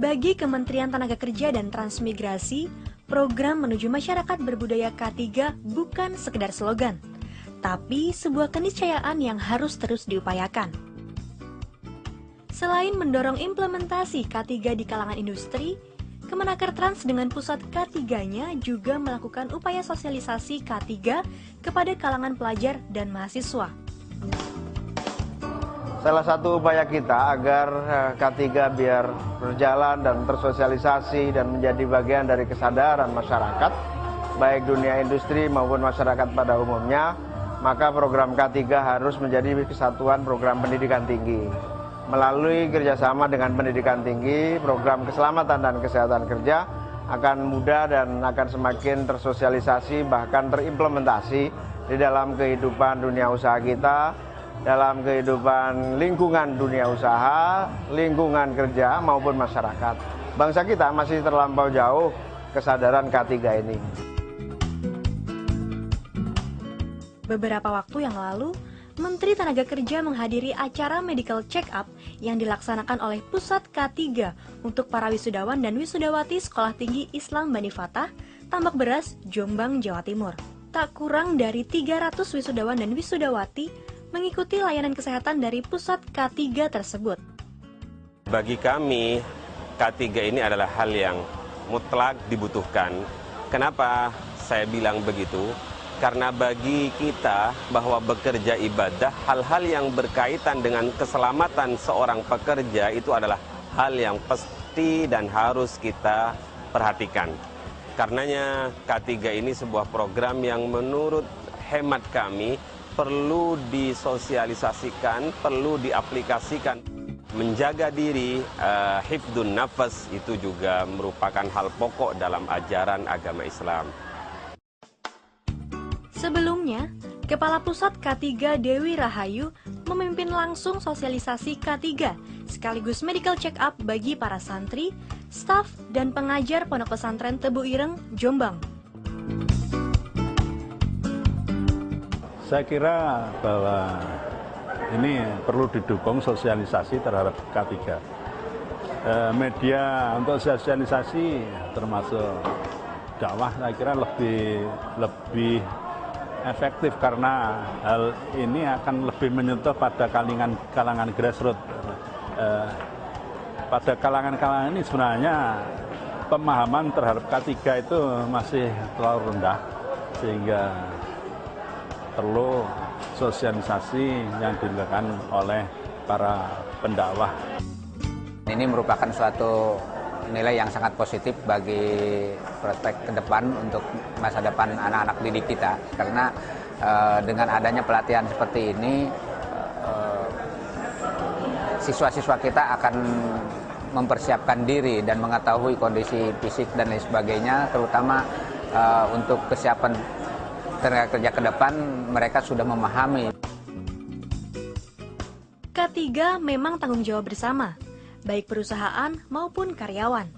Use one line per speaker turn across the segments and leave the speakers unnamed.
Bagi Kementerian Tenaga Kerja dan Transmigrasi, program menuju masyarakat berbudaya K3 bukan sekedar slogan, tapi sebuah keniscayaan yang harus terus diupayakan. Selain mendorong implementasi K3 di kalangan industri, Kemenaker Trans dengan pusat K3-nya juga melakukan upaya sosialisasi K3 kepada kalangan pelajar dan mahasiswa.
Salah satu upaya kita agar K3 biar berjalan dan tersosialisasi dan menjadi bagian dari kesadaran masyarakat, baik dunia industri maupun masyarakat pada umumnya, maka program K3 harus menjadi kesatuan program pendidikan tinggi. Melalui kerjasama dengan pendidikan tinggi, program keselamatan dan kesehatan kerja akan mudah dan akan semakin tersosialisasi bahkan terimplementasi di dalam kehidupan dunia usaha kita, dalam kehidupan lingkungan dunia usaha, lingkungan kerja maupun masyarakat. Bangsa kita masih terlampau jauh kesadaran K3 ini.
Beberapa waktu yang lalu, Menteri Tenaga Kerja menghadiri acara medical check-up yang dilaksanakan oleh Pusat K3 untuk para wisudawan dan wisudawati Sekolah Tinggi Islam Bani Fatah, Tambak Beras, Jombang, Jawa Timur. Tak kurang dari 300 wisudawan dan wisudawati mengikuti layanan kesehatan dari Pusat K3 tersebut.
Bagi kami, K3 ini adalah hal yang mutlak dibutuhkan. Kenapa saya bilang begitu? Karena bagi kita bahwa bekerja ibadah, hal-hal yang berkaitan dengan keselamatan seorang pekerja itu adalah hal yang pasti dan harus kita perhatikan. Karenanya K3 ini sebuah program yang menurut hemat kami perlu disosialisasikan, perlu diaplikasikan. Menjaga diri, hifdun nafas itu juga merupakan hal pokok dalam ajaran agama Islam.
Sebelumnya, Kepala Pusat K3 Dewi Rahayu memimpin langsung sosialisasi K3 sekaligus medical check-up bagi para santri, staf, dan pengajar Pondok Pesantren Tebu Ireng, Jombang.
Saya kira bahwa ini perlu didukung sosialisasi terhadap K3. Media untuk sosialisasi termasuk dakwah saya kira lebih efektif karena hal ini akan lebih menyentuh pada kalangan grassroots. Pada kalangan ini sebenarnya pemahaman terhadap K3 itu masih terlalu rendah sehingga perlu sosialisasi yang dilakukan oleh para pendakwah.
Ini merupakan suatu nilai yang sangat positif bagi prospek ke depan untuk masa depan anak-anak didik kita. Karena dengan adanya pelatihan seperti ini, siswa-siswa kita akan mempersiapkan diri dan mengetahui kondisi fisik dan lain sebagainya, terutama untuk kesiapan tenaga kerja ke depan, mereka sudah memahami.
K3 memang tanggung jawab bersama, baik perusahaan maupun karyawan.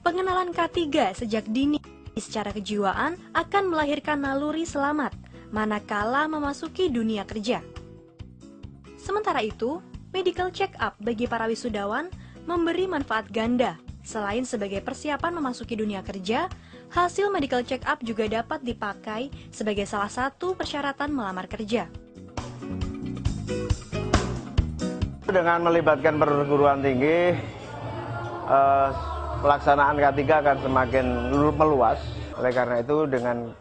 Pengenalan K3 sejak dini secara kejiwaan akan melahirkan naluri selamat manakala memasuki dunia kerja. Sementara itu, medical check-up bagi para wisudawan memberi manfaat ganda. Selain sebagai persiapan memasuki dunia kerja, hasil medical check-up juga dapat dipakai sebagai salah satu persyaratan melamar kerja.
Dengan melibatkan perguruan tinggi, pelaksanaan K3 akan semakin meluas. Oleh karena itu dengan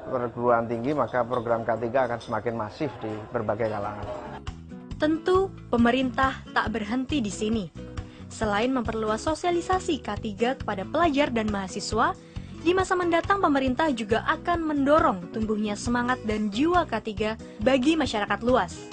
perguruan tinggi maka program K3 akan semakin masif di berbagai kalangan.
Tentu pemerintah tak berhenti di sini. Selain memperluas sosialisasi K3 kepada pelajar dan mahasiswa, di masa mendatang pemerintah juga akan mendorong tumbuhnya semangat dan jiwa K3 bagi masyarakat luas.